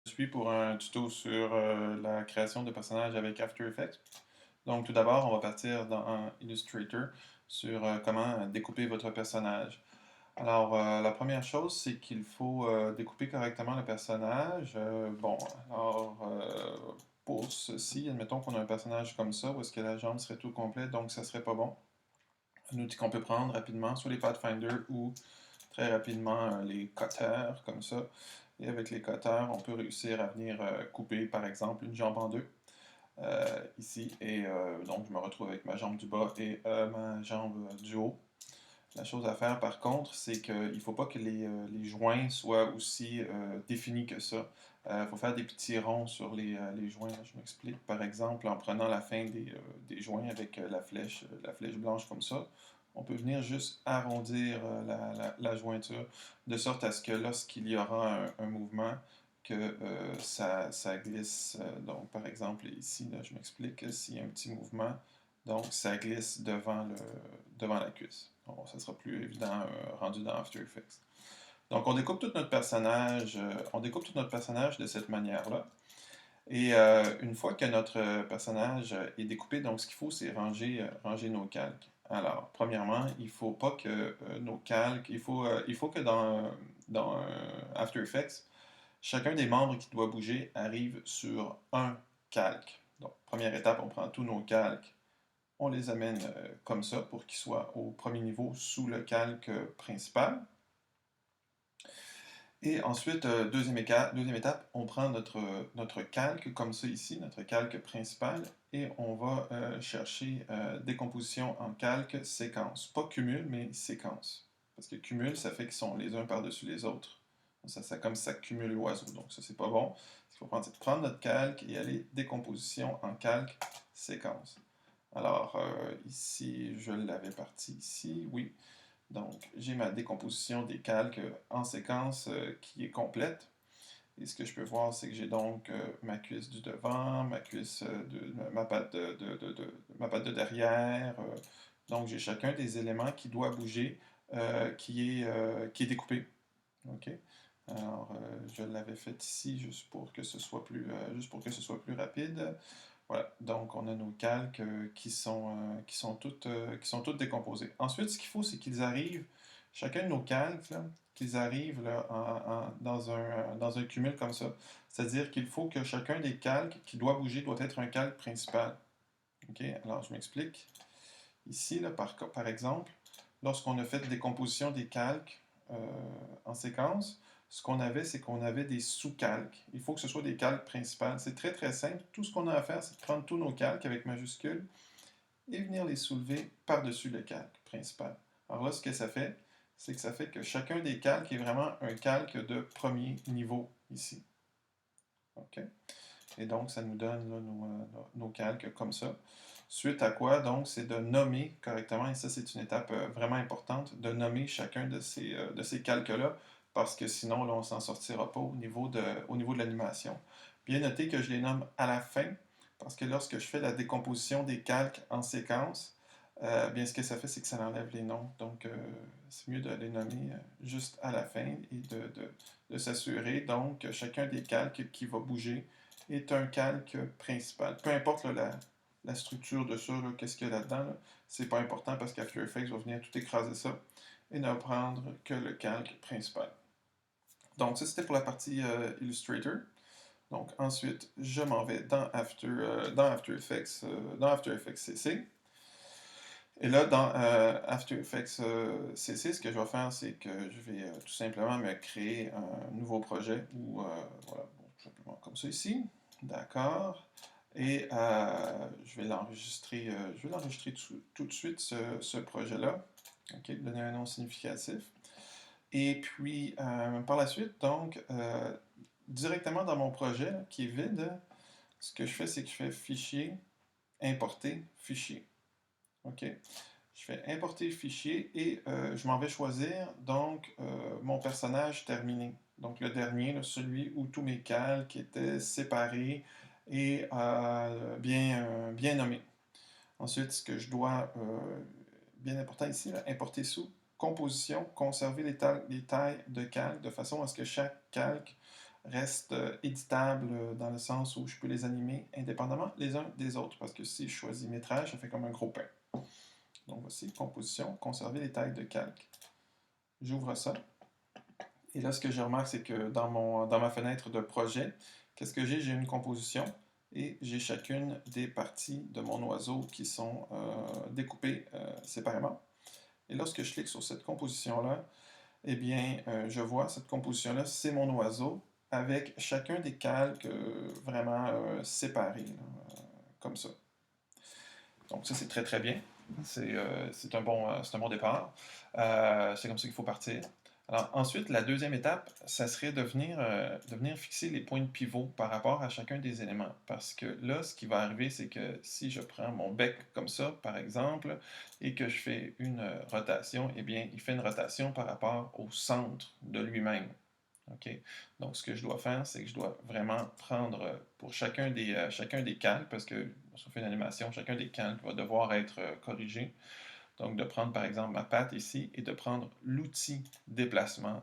Je suis pour un tuto sur la création de personnages avec After Effects. Donc tout d'abord, on va partir dans Illustrator sur comment découper votre personnage. Alors la première chose, c'est qu'il faut découper correctement le personnage. Pour ceci, admettons qu'on a un personnage comme ça, où est-ce que la jambe serait tout complète, donc ça serait pas bon. Un outil qu'on peut prendre rapidement sur les Pathfinder ou très rapidement les cutters, comme ça. Et avec les cutters, on peut réussir à venir couper, par exemple, une jambe en deux, ici. Et donc, je me retrouve avec ma jambe du bas et ma jambe du haut. La chose à faire, par contre, c'est qu'il ne faut pas que les joints soient aussi définis que ça. Il faut faire des petits ronds sur les joints. Là, je m'explique. Par exemple, en prenant la fin des joints avec la flèche blanche comme ça, on peut venir juste arrondir la jointure de sorte à ce que lorsqu'il y aura un mouvement, que ça glisse. Donc, par exemple, ici, là, je m'explique, s'il y a un petit mouvement, donc ça glisse devant la cuisse. Bon, ça sera plus évident rendu dans After Effects. Donc, on découpe tout notre personnage de cette manière-là. Et une fois que notre personnage est découpé, donc ce qu'il faut, c'est ranger nos calques. Alors, premièrement, il ne faut pas que nos calques, il faut que dans After Effects, chacun des membres qui doit bouger arrive sur un calque. Donc, première étape, on prend tous nos calques, on les amène comme ça pour qu'ils soient au premier niveau sous le calque principal. Et ensuite, deuxième étape, on prend notre calque comme ça ici, notre calque principal, et on va chercher décomposition en calque séquence. Pas cumul, mais séquence. Parce que cumul, ça fait qu'ils sont les uns par-dessus les autres. Ça comme ça cumule l'oiseau. Donc ça, c'est pas bon. Ce qu'il faut prendre, c'est de prendre notre calque et aller décomposition en calque séquence. Alors, ici, je l'avais parti ici, oui. Donc, j'ai ma décomposition des calques en séquence qui est complète. Et ce que je peux voir, c'est que j'ai donc ma cuisse du devant, ma cuisse ma patte ma patte de derrière. Donc, j'ai chacun des éléments qui doit bouger, qui est découpé. OK? Alors, je l'avais fait ici juste pour que ce soit plus rapide. Voilà, donc on a nos calques qui sont toutes décomposés. Ensuite, ce qu'il faut, c'est qu'ils arrivent, chacun de nos calques, là, qu'ils arrivent là, dans un cumul comme ça. C'est-à-dire qu'il faut que chacun des calques qui doit bouger doit être un calque principal. OK? Alors, je m'explique. Ici, là, par exemple, lorsqu'on a fait décomposition des calques euh, en séquence, ce qu'on avait, c'est qu'on avait des sous-calques. Il faut que ce soit des calques principales. C'est très très simple. Tout ce qu'on a à faire, c'est de prendre tous nos calques avec majuscules et venir les soulever par-dessus le calque principal. Alors là, ce que ça fait, c'est que ça fait que chacun des calques est vraiment un calque de premier niveau ici. OK? Et donc, ça nous donne là, nos calques comme ça. Suite à quoi, donc, c'est de nommer correctement, et ça, c'est une étape vraiment importante, de nommer chacun de ces calques-là, parce que sinon, là, on ne s'en sortira pas au niveau de l'animation. Bien noter que je les nomme à la fin, parce que lorsque je fais la décomposition des calques en séquence, bien, ce que ça fait, c'est que ça enlève les noms. Donc, c'est mieux de les nommer juste à la fin et de s'assurer, donc, que chacun des calques qui va bouger est un calque principal. Peu importe là, la structure de ça, qu'est-ce qu'il y a là-dedans, là, c'est pas important parce qu'After Effects va venir tout écraser ça et ne prendre que le calque principal. Donc, ça, c'était pour la partie Illustrator. Donc, ensuite, je m'en vais dans After Effects, CC. Et là, dans After Effects CC, ce que je vais faire, c'est que je vais tout simplement me créer un nouveau projet ou voilà, bon, tout simplement comme ça ici. D'accord. Et je vais l'enregistrer tout de suite, ce projet-là. OK, donner un nom significatif. Et puis, par la suite, donc, directement dans mon projet là, qui est vide, ce que je fais, c'est que je fais fichier, importer, fichier. OK. Je fais importer le fichier et je m'en vais choisir donc mon personnage terminé. Donc le dernier, là, celui où tous mes calques étaient séparés et bien nommés. Ensuite, ce que je dois, bien important ici, là, importer sous composition, conserver les tailles de calque de façon à ce que chaque calque restent éditables dans le sens où je peux les animer indépendamment les uns des autres, parce que si je choisis métrage, ça fait comme un gros pain. Donc voici, composition, conserver les tailles de calque. J'ouvre ça. Et là, ce que je remarque, c'est que dans ma fenêtre de projet, qu'est-ce que j'ai? J'ai une composition et j'ai chacune des parties de mon oiseau qui sont découpées séparément. Et lorsque je clique sur cette composition-là, eh bien, je vois cette composition-là, c'est mon oiseau avec chacun des calques vraiment séparés, là, comme ça. Donc ça, c'est très très bien. C'est un bon départ. C'est comme ça qu'il faut partir. Alors ensuite, la deuxième étape, ça serait de venir fixer les points de pivot par rapport à chacun des éléments. Parce que là, ce qui va arriver, c'est que si je prends mon bec comme ça, par exemple, et que je fais une rotation, eh bien, il fait une rotation par rapport au centre de lui-même. OK? Donc, ce que je dois faire, c'est que je dois vraiment prendre pour chacun des calques, parce que lorsqu'on fait une animation, chacun des calques va devoir être corrigé. Donc, de prendre par exemple ma patte ici et de prendre l'outil déplacement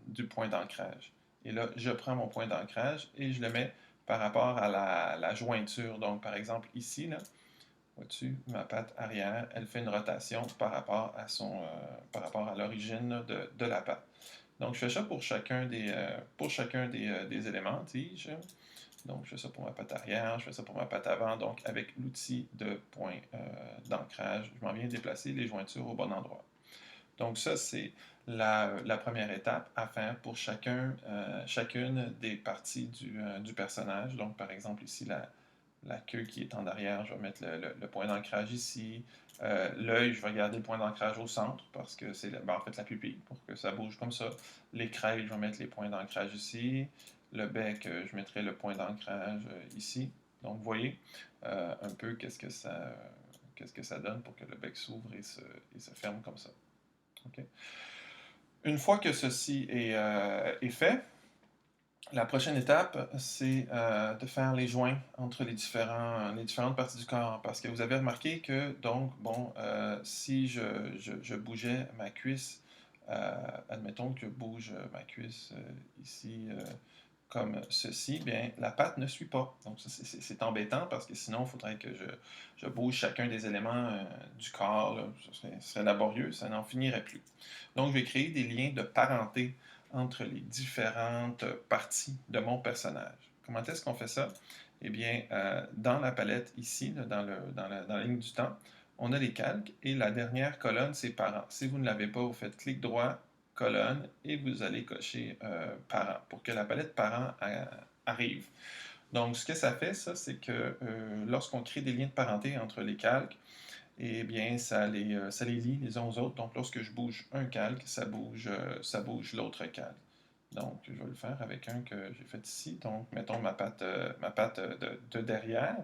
du point d'ancrage. Et là, je prends mon point d'ancrage et je le mets par rapport à la jointure. Donc, par exemple, ici, là, vois-tu, ma patte arrière, elle fait une rotation par rapport à l'origine de la patte. Donc, je fais ça pour chacun des éléments, tige. Donc, je fais ça pour ma patte arrière, je fais ça pour ma patte avant. Donc, avec l'outil de point d'ancrage, je m'en viens déplacer les jointures au bon endroit. Donc, ça, c'est la première étape à faire pour chacune des parties du personnage. Donc, par exemple, ici, la queue qui est en arrière, je vais mettre le point d'ancrage ici. L'œil, je vais garder le point d'ancrage au centre parce que c'est en fait la pupille pour que ça bouge comme ça. L'écraille, je vais mettre les points d'ancrage ici. Le bec, je mettrai le point d'ancrage ici. Donc, vous voyez un peu qu'est-ce que ça donne pour que le bec s'ouvre et se ferme comme ça. Okay? Une fois que ceci est fait, la prochaine étape, c'est de faire les joints entre les différentes parties du corps. Parce que vous avez remarqué que, donc, bon, si je bougeais ma cuisse, admettons que je bouge ma cuisse ici comme ceci, bien, la patte ne suit pas. Donc, c'est embêtant parce que sinon, il faudrait que je bouge chacun des éléments du corps. Là. Ce serait laborieux, ça n'en finirait plus. Donc, je vais créer des liens de parenté entre les différentes parties de mon personnage. Comment est-ce qu'on fait ça? Eh bien, dans la palette ici, là, dans la ligne du temps, on a les calques et la dernière colonne, c'est parents. Si vous ne l'avez pas, vous faites clic droit, colonne, et vous allez cocher parents pour que la palette parents arrive. Donc, ce que ça fait, ça, c'est que lorsqu'on crée des liens de parenté entre les calques, eh bien, ça les lie les uns aux autres. Donc, lorsque je bouge un calque, ça bouge l'autre calque. Donc, je vais le faire avec un que j'ai fait ici. Donc, mettons ma patte de derrière.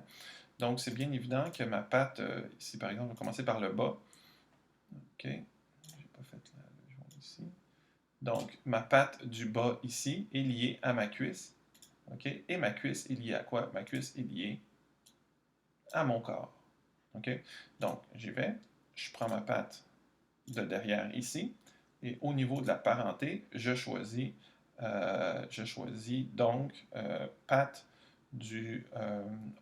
Donc, c'est bien évident que ma patte, ici, par exemple, on va commencer par le bas. OK. J'ai pas fait le joint ici. Donc, ma patte du bas ici est liée à ma cuisse. OK? Et ma cuisse est liée à quoi? Ma cuisse est liée à mon corps. OK? Donc, j'y vais. Je prends ma patte de derrière ici. Et au niveau de la parenté, je choisis donc patte du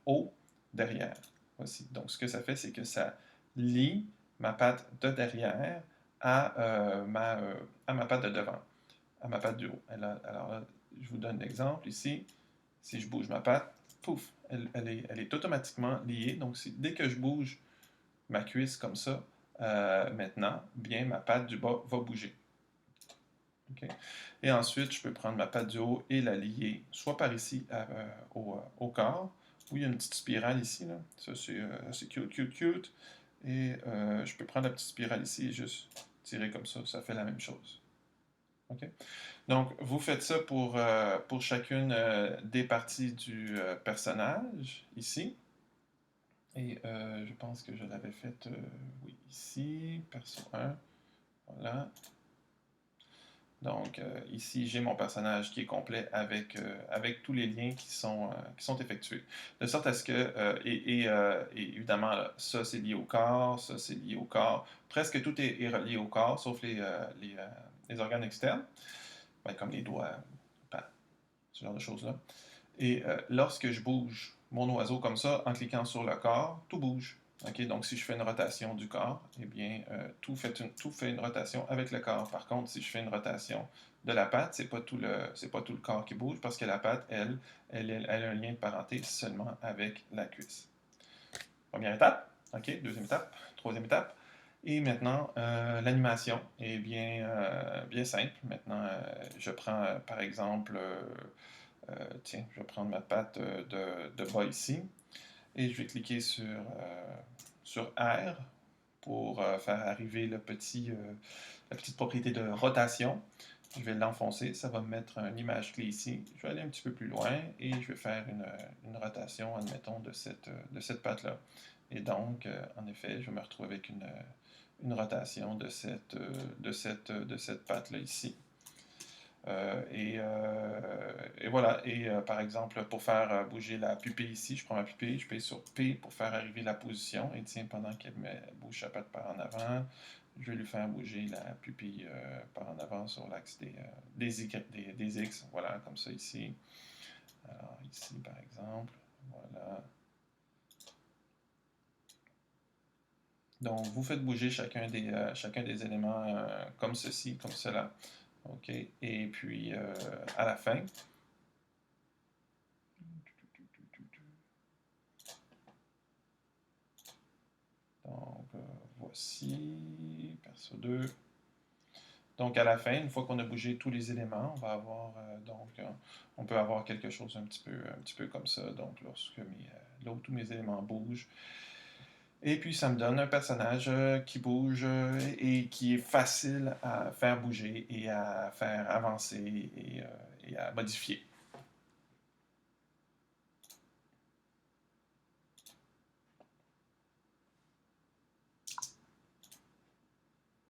haut derrière. Voici. Donc, ce que ça fait, c'est que ça lie ma patte de derrière à ma patte de devant, à ma patte du haut. Alors là, je vous donne l'exemple ici. Si je bouge ma patte, pouf, elle est automatiquement liée. Donc, dès que je bouge ma cuisse comme ça, maintenant, bien, ma patte du bas va bouger. Okay? Et ensuite, je peux prendre ma patte du haut et la lier, soit par ici au corps, où il y a une petite spirale ici. Là. Ça, c'est cute, cute, cute. Et je peux prendre la petite spirale ici et juste tirer comme ça fait la même chose. Okay? Donc, vous faites ça pour chacune des parties du personnage, ici. Et je pense que je l'avais faite, oui, ici, perso 1, voilà. Donc, ici, j'ai mon personnage qui est complet avec tous les liens qui sont effectués. De sorte à ce que, et évidemment, là, ça c'est lié au corps, ça c'est lié au corps. Presque tout est relié au corps, sauf les organes externes, ben, comme les doigts. ce genre de choses-là. Et lorsque je bouge mon oiseau comme ça, en cliquant sur le corps, tout bouge. Okay? Donc, si je fais une rotation du corps, eh bien, tout fait une rotation avec le corps. Par contre, si je fais une rotation de la patte, c'est pas tout le corps qui bouge parce que la patte, elle a un lien de parenté seulement avec la cuisse. Première étape, OK, deuxième étape, troisième étape. Et maintenant, l'animation est bien simple. Maintenant, je prends, par exemple, tiens, je vais prendre ma patte de bas ici et je vais cliquer sur R pour faire arriver la petite propriété de rotation. Je vais l'enfoncer, ça va me mettre une image clé ici. Je vais aller un petit peu plus loin et je vais faire une rotation, admettons, de cette patte-là. Et donc, en effet, je vais me retrouver avec une rotation de cette patte-là ici. Et voilà. Et par exemple, pour faire bouger la pupille ici, je prends ma pupille, je paye sur P pour faire arriver la position. Et tiens, pendant qu'elle bouge sa patte par en avant, je vais lui faire bouger la pupille par en avant sur l'axe des X. Voilà, comme ça ici. Alors ici, par exemple, voilà. Donc, vous faites bouger chacun des éléments comme ceci, comme cela. OK? Et puis, à la fin, donc, voici, perso 2. Donc, à la fin, une fois qu'on a bougé tous les éléments, on va avoir, on peut avoir quelque chose un petit peu comme ça. Donc, lorsque là où tous mes éléments bougent. Et puis, ça me donne un personnage qui bouge et qui est facile à faire bouger et à faire avancer et à modifier.